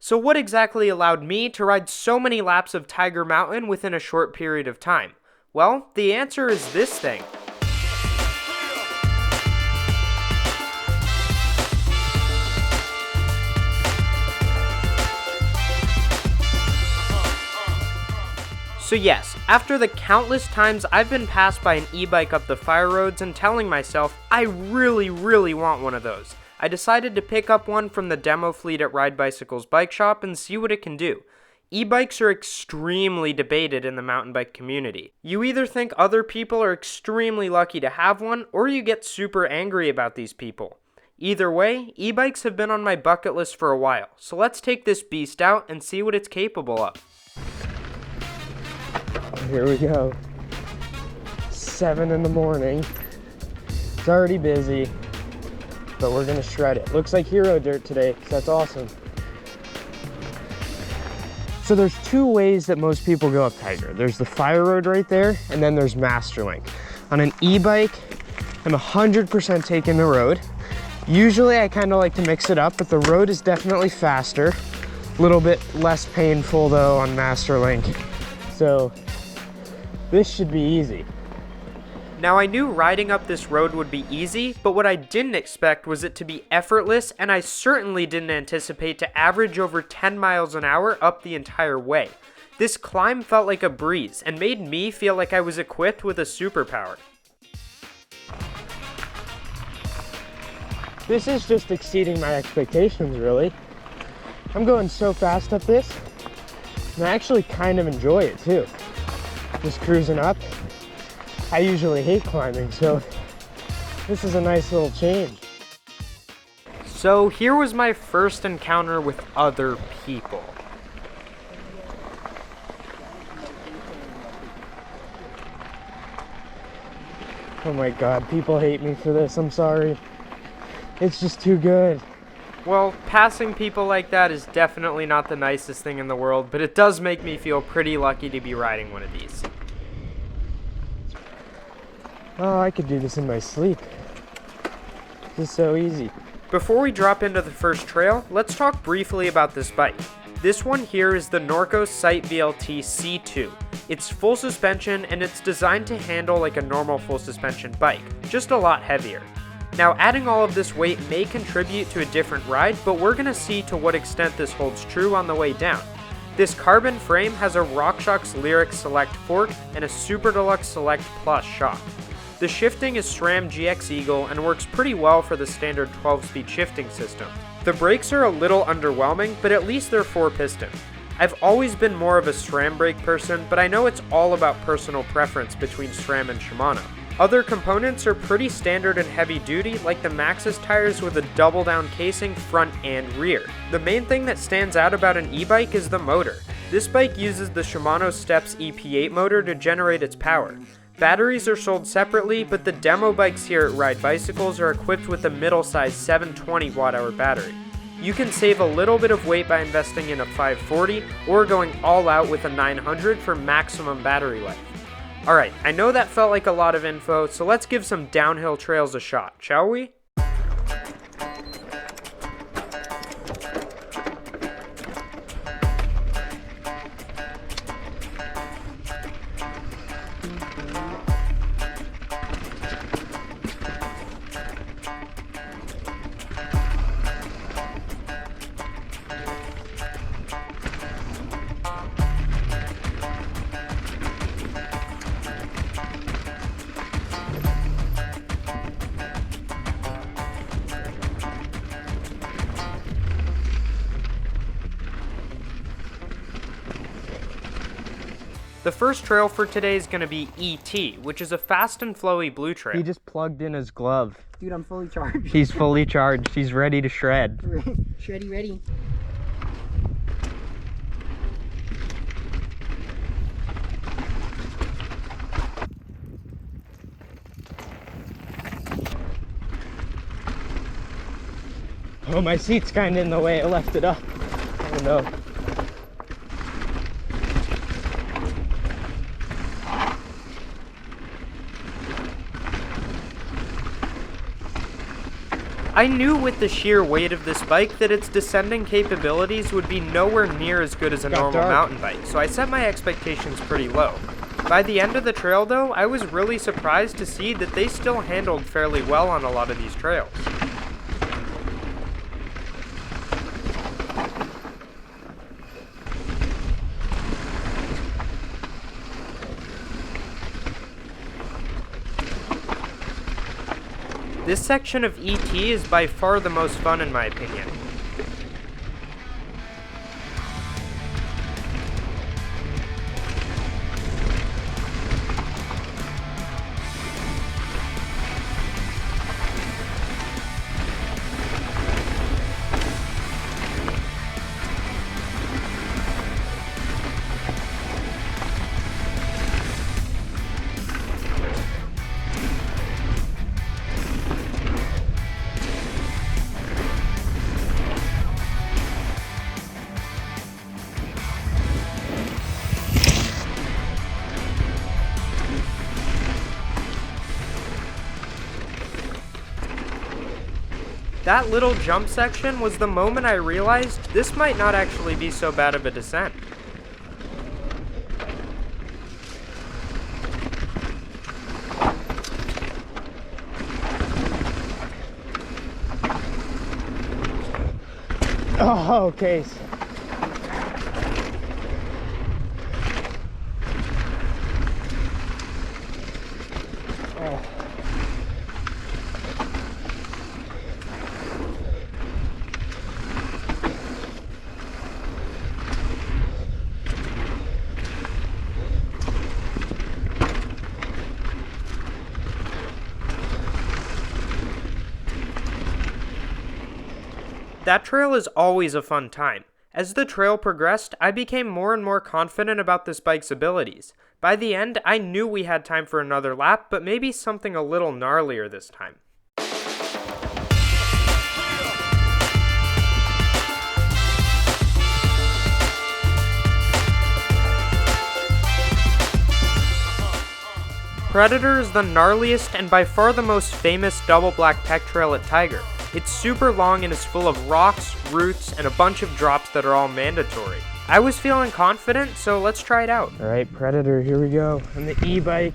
So what exactly allowed me to ride so many laps of Tiger Mountain within a short period of time? Well, the answer is this thing. So yes, after the countless times I've been passed by an e-bike up the fire roads and telling myself, I really want one of those, I decided to pick up one from the demo fleet at Ride Bicycle's bike shop and see what it can do. E-bikes are extremely debated in the mountain bike community. You either think other people are extremely lucky to have one, or you get super angry about these people. Either way, e-bikes have been on my bucket list for a while, so let's take this beast out and see what it's capable of. Here we go. 7 in the morning. It's already busy, but we're gonna shred it. Looks like hero dirt today, so that's awesome. So there's two ways that most people go up Tiger. There's the fire road right there, and then there's Masterlink. On an e-bike, I'm 100% taking the road. Usually I kind of like to mix it up, but the road is definitely faster. A little bit less painful though on Masterlink. So this should be easy. Now I knew riding up this road would be easy, but what I didn't expect was it to be effortless, and I certainly didn't anticipate to average over 10 miles an hour up the entire way. This climb felt like a breeze and made me feel like I was equipped with a superpower. This is just exceeding my expectations, really. I'm going so fast up this, and I actually kind of enjoy it too. Just cruising up. I usually hate climbing, so this is a nice little change. So here was my first encounter with other people. Oh my God, people hate me for this, I'm sorry. It's just too good. Well, passing people like that is definitely not the nicest thing in the world, but it does make me feel pretty lucky to be riding one of these. Oh, I could do this in my sleep. This is so easy. Before we drop into the first trail, let's talk briefly about this bike. This one here is the Norco Sight VLT C2. It's full suspension and it's designed to handle like a normal full suspension bike, just a lot heavier. Now adding all of this weight may contribute to a different ride, but we're going to see to what extent this holds true on the way down. This carbon frame has a RockShox Lyric Select fork and a Super Deluxe Select Plus shock. The shifting is SRAM GX Eagle and works pretty well for the standard 12-speed shifting system. The brakes are a little underwhelming, but at least they're 4-piston. I've always been more of a SRAM brake person, but I know it's all about personal preference between SRAM and Shimano. Other components are pretty standard and heavy duty, like the Maxxis tires with a double down casing front and rear. The main thing that stands out about an e-bike is the motor. This bike uses the Shimano Steps EP8 motor to generate its power. Batteries are sold separately, but the demo bikes here at Ride Bicycles are equipped with a middle-sized 720 watt-hour battery. You can save a little bit of weight by investing in a 540 or going all out with a 900 for maximum battery life. Alright, I know that felt like a lot of info, so let's give some downhill trails a shot, shall we? The first trail for today is going to be ET, which is a fast and flowy blue trail. He just plugged in his glove. Dude, I'm fully charged. He's fully charged. He's ready to shred. Shreddy ready. Oh, my seat's kind of in the way. I left it up. Oh no. I knew with the sheer weight of this bike that its descending capabilities would be nowhere near as good as a normal mountain bike, so I set my expectations pretty low. By the end of the trail though, I was really surprised to see that they still handled fairly well on a lot of these trails. This section of ET is by far the most fun in my opinion. That little jump section was the moment I realized this might not actually be so bad of a descent. Oh, okay. That trail is always a fun time. As the trail progressed, I became more and more confident about this bike's abilities. By the end, I knew we had time for another lap, but maybe something a little gnarlier this time. Predator is the gnarliest and by far the most famous double black pec trail at Tiger. It's super long and is full of rocks, roots, and a bunch of drops that are all mandatory. I was feeling confident, so let's try it out. All right, Predator, here we go on the e-bike.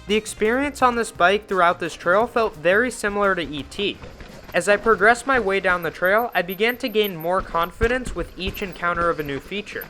The experience on this bike throughout this trail felt very similar to ET. As I progressed my way down the trail, I began to gain more confidence with each encounter of a new feature.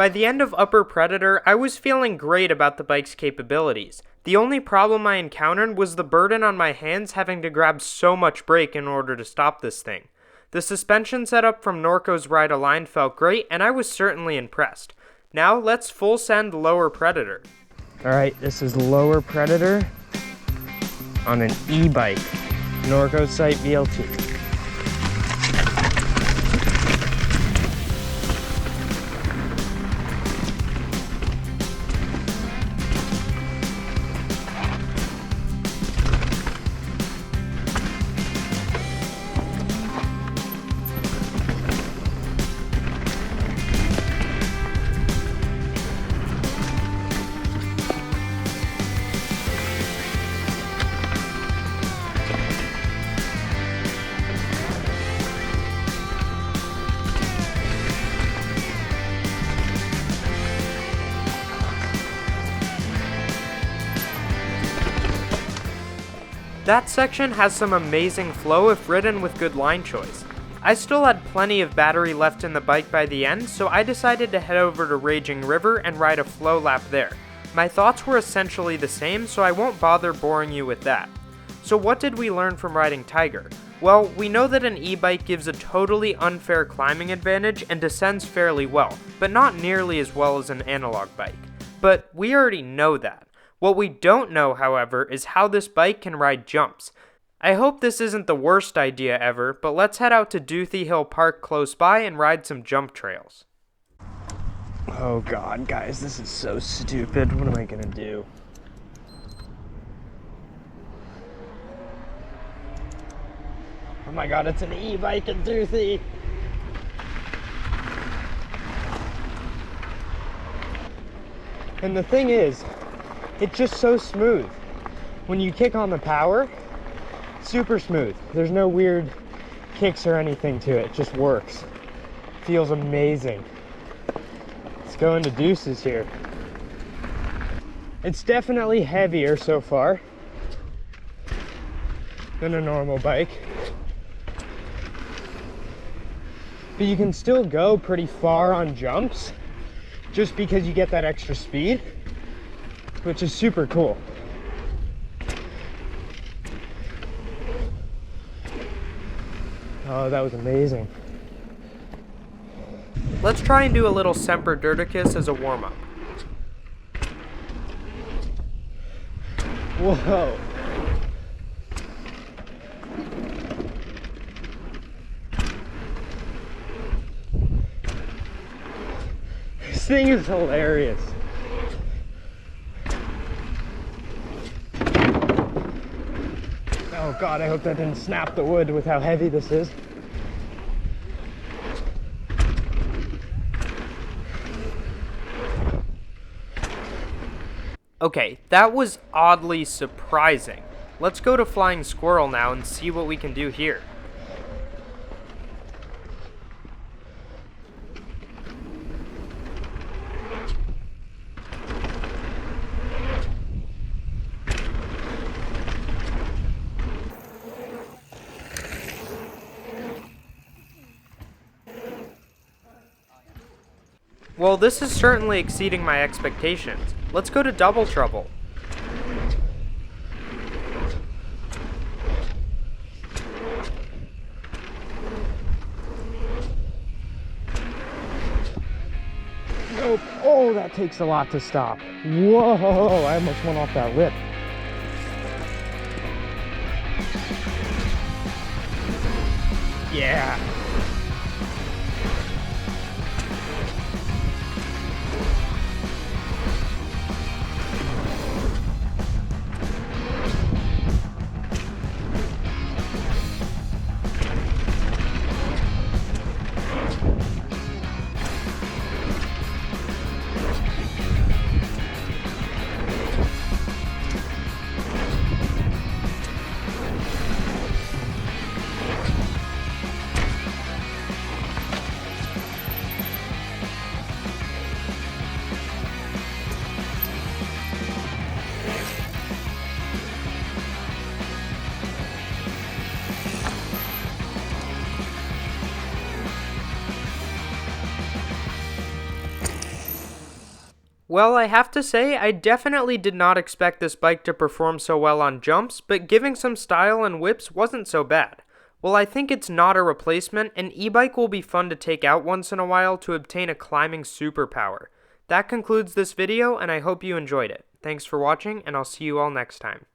By the end of Upper Predator, I was feeling great about the bike's capabilities. The only problem I encountered was the burden on my hands having to grab so much brake in order to stop this thing. The suspension setup from Norco's Ride-A-Line felt great, and I was certainly impressed. Now let's full send Lower Predator. All right, this is Lower Predator on an e-bike, Norco Sight VLT. That section has some amazing flow if ridden with good line choice. I still had plenty of battery left in the bike by the end, so I decided to head over to Raging River and ride a flow lap there. My thoughts were essentially the same, so I won't bother boring you with that. So what did we learn from riding Tiger? Well, we know that an e-bike gives a totally unfair climbing advantage and descends fairly well, but not nearly as well as an analog bike. But we already know that. What we don't know, however, is how this bike can ride jumps. I hope this isn't the worst idea ever, but let's head out to Duthie Hill Park close by and ride some jump trails. Oh God, guys, this is so stupid. What am I gonna do? Oh my God, it's an e-bike in Duthie. And the thing is, it's just so smooth. When you kick on the power, super smooth. There's no weird kicks or anything to it. It just works. Feels amazing. Let's go into deuces here. It's definitely heavier so far than a normal bike. But you can still go pretty far on jumps just because you get that extra speed, which is super cool. Oh, that was amazing. Let's try and do a little Semper Dirticus as a warm-up. Whoa. This thing is hilarious. Oh God, I hope that didn't snap the wood with how heavy this is. Okay, that was oddly surprising. Let's go to Flying Squirrel now and see what we can do here. Well, this is certainly exceeding my expectations. Let's go to Double Trouble. Nope. Oh, that takes a lot to stop. Whoa, I almost went off that lip. Yeah. Well, I have to say, I definitely did not expect this bike to perform so well on jumps, but giving some style and whips wasn't so bad. While I think it's not a replacement, an e-bike will be fun to take out once in a while to obtain a climbing superpower. That concludes this video, and I hope you enjoyed it. Thanks for watching, and I'll see you all next time.